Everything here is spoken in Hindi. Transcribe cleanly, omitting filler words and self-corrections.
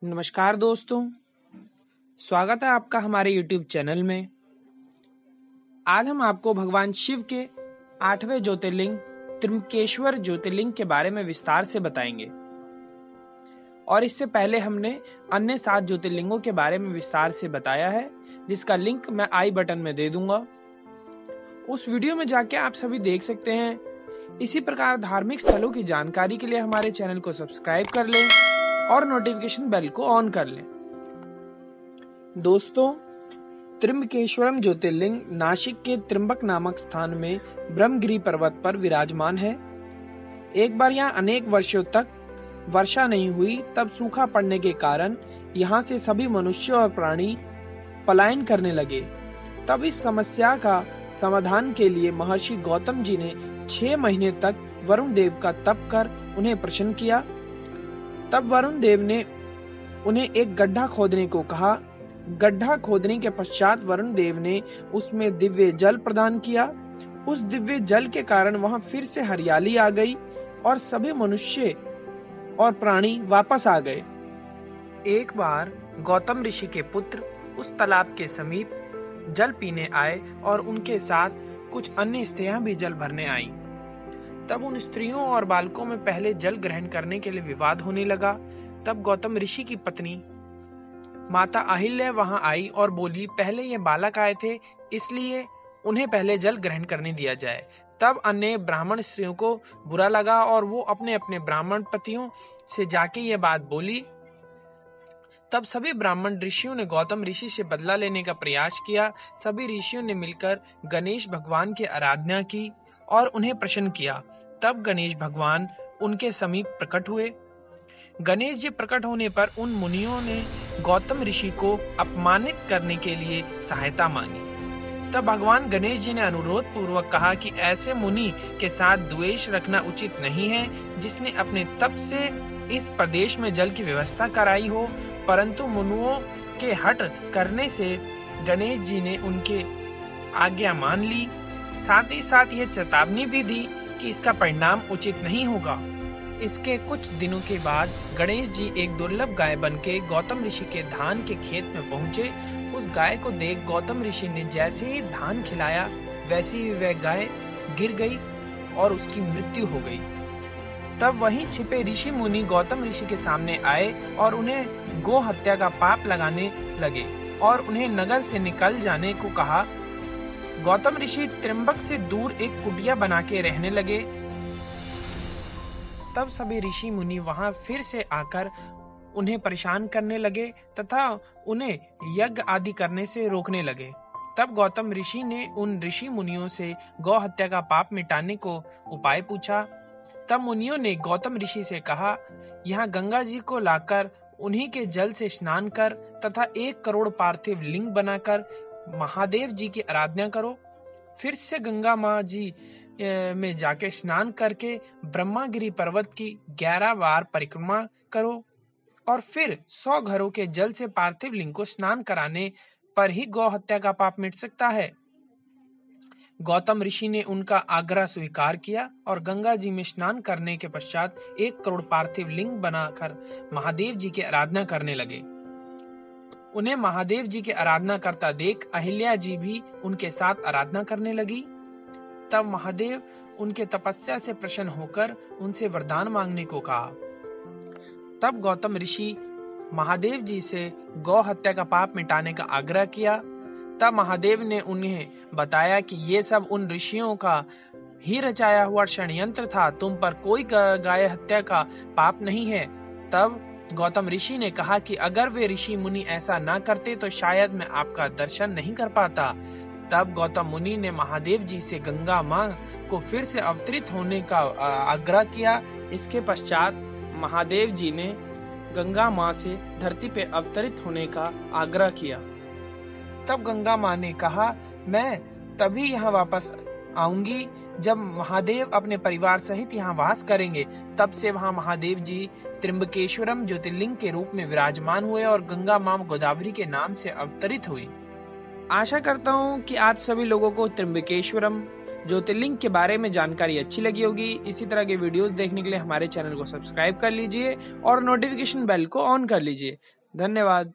नमस्कार दोस्तों, स्वागत है आपका हमारे YouTube चैनल में। आज हम आपको भगवान शिव के 8वें ज्योतिर्लिंग त्र्यंबकेश्वर ज्योतिर्लिंग के बारे में विस्तार से बताएंगे। और इससे पहले हमने अन्य 7 ज्योतिर्लिंगों के बारे में विस्तार से बताया है, जिसका लिंक मैं आई बटन में दे दूंगा। उस वीडियो में जाके आप सभी देख सकते हैं। इसी प्रकार धार्मिक स्थलों की जानकारी के लिए हमारे चैनल को सब्सक्राइब कर लें और नोटिफिकेशन बेल को ऑन कर लें। दोस्तों, त्र्यंबकेश्वरम ज्योतिर्लिंग नासिक के त्र्यंबक नामक स्थान में ब्रह्मगिरी पर्वत पर विराजमान है। एक बार यहाँ अनेक वर्षों तक वर्षा नहीं हुई, तब सूखा पड़ने के कारण यहाँ से सभी मनुष्य और प्राणी पलायन करने लगे। तब इस समस्या का समाधान के लिए महर्षि गौतम जी ने 6 महीने तक वरुण देव का तप कर उन्हें प्रसन्न किया। तब वरुण देव ने उन्हें एक गड्ढा खोदने को कहा। गड्ढा खोदने के पश्चात वरुण देव ने उसमें दिव्य जल प्रदान किया। उस दिव्य जल के कारण वहां फिर से हरियाली आ गई और सभी मनुष्य और प्राणी वापस आ गए। एक बार गौतम ऋषि के पुत्र उस तालाब के समीप जल पीने आए और उनके साथ कुछ अन्य स्त्रियां भी जल भरने आईं। तब उन स्त्रियों और बालकों में पहले जल ग्रहण करने के लिए विवाद होने लगा। तब गौतम ऋषि की पत्नी माता अहिल्या वहां आई और बोली, पहले ये बालक आए थे, इसलिए उन्हें पहले जल ग्रहण करने दिया जाए। तब अन्य ब्राह्मण स्त्रियों को बुरा लगा और वो अपने अपने ब्राह्मण पतियों से जाके ये बात बोली। तब सभी ब्राह्मण ऋषियों ने गौतम ऋषि से बदला लेने का प्रयास किया। सभी ऋषियों ने मिलकर गणेश भगवान की आराधना की और उन्हें प्रसन्न किया। तब गणेश भगवान उनके समीप प्रकट हुए। गणेश जी प्रकट होने पर उन मुनियों ने गौतम ऋषि को अपमानित करने के लिए सहायता मांगी। तब भगवान गणेश जी ने अनुरोध पूर्वक कहा कि ऐसे मुनि के साथ द्वेष रखना उचित नहीं है, जिसने अपने तप से इस प्रदेश में जल की व्यवस्था कराई हो। परंतु मुनियों के हट करने से गणेश जी ने उनके आज्ञा मान ली। साथ ही साथ ये चेतावनी भी दी कि इसका परिणाम उचित नहीं होगा। इसके कुछ दिनों के बाद गणेश जी एक दुर्लभ गाय बनके गौतम ऋषि के धान के खेत में पहुंचे। उस गाय को देख गौतम ऋषि ने जैसे ही धान खिलाया, वैसे ही वह गाय गिर गई और उसकी मृत्यु हो गई। तब वहीं छिपे ऋषि मुनि गौतम ऋषि के सामने आए और उन्हें गो हत्या का पाप लगाने लगे और उन्हें नगर से निकल जाने को कहा। गौतम ऋषि त्र्यंबक से दूर एक कुटिया बना के रहने लगे। तब सभी ऋषि मुनि वहां फिर से आकर उन्हें परेशान करने लगे तथा उन्हें यज्ञ आदि करने से रोकने लगे। तब गौतम ऋषि ने उन ऋषि मुनियों से गौ हत्या का पाप मिटाने को उपाय पूछा। तब मुनियों ने गौतम ऋषि से कहा, यहाँ गंगा जी को लाकर उन्हीं के जल से स्नान कर तथा 1 करोड़ पार्थिव लिंग बनाकर महादेव जी की आराधना करो। फिर से गंगा माँ जी में जाके स्नान करके ब्रह्मगिरी पर्वत की 11 बार परिक्रमा करो और फिर 100 घरों के जल से पार्थिव लिंग को स्नान कराने पर ही गौ हत्या का पाप मिट सकता है। गौतम ऋषि ने उनका आग्रह स्वीकार किया और गंगा जी में स्नान करने के पश्चात 1 करोड़ पार्थिव लिंग बनाकर महादेव जी की आराधना करने लगे। उन्हें महादेव जी की आराधना करता देख अहिल्या जी भी उनके साथ आराधना करने लगी। तब महादेव उनके तपस्या से प्रसन्न होकर उनसे वरदान मांगने को कहा। तब गौतम ऋषि महादेव जी से गौ हत्या का पाप मिटाने का आग्रह किया। तब महादेव ने उन्हें बताया कि ये सब उन ऋषियों का ही रचाया हुआ षड्यंत्र था, तुम पर कोई गाय हत्या का पाप नहीं है। तब गौतम ऋषि ने कहा कि अगर वे ऋषि मुनि ऐसा ना करते तो शायद मैं आपका दर्शन नहीं कर पाता। तब गौतम मुनि ने महादेव जी से गंगा मां को फिर से अवतरित होने का आग्रह किया। इसके पश्चात महादेव जी ने गंगा मां से धरती पे अवतरित होने का आग्रह किया। तब गंगा मां ने कहा, मैं तभी यहाँ वापस आऊंगी जब महादेव अपने परिवार सहित यहाँ वास करेंगे। तब से वहाँ महादेव जी त्र्यंबकेश्वरम ज्योतिर्लिंग के रूप में विराजमान हुए और गंगा मां गोदावरी के नाम से अवतरित हुई। आशा करता हूँ कि आप सभी लोगों को त्र्यंबकेश्वरम ज्योतिर्लिंग के बारे में जानकारी अच्छी लगी होगी, इसी तरह के वीडियोस देखने के लिए हमारे चैनल को सब्सक्राइब कर लीजिए और नोटिफिकेशन बेल को ऑन कर लीजिए। धन्यवाद।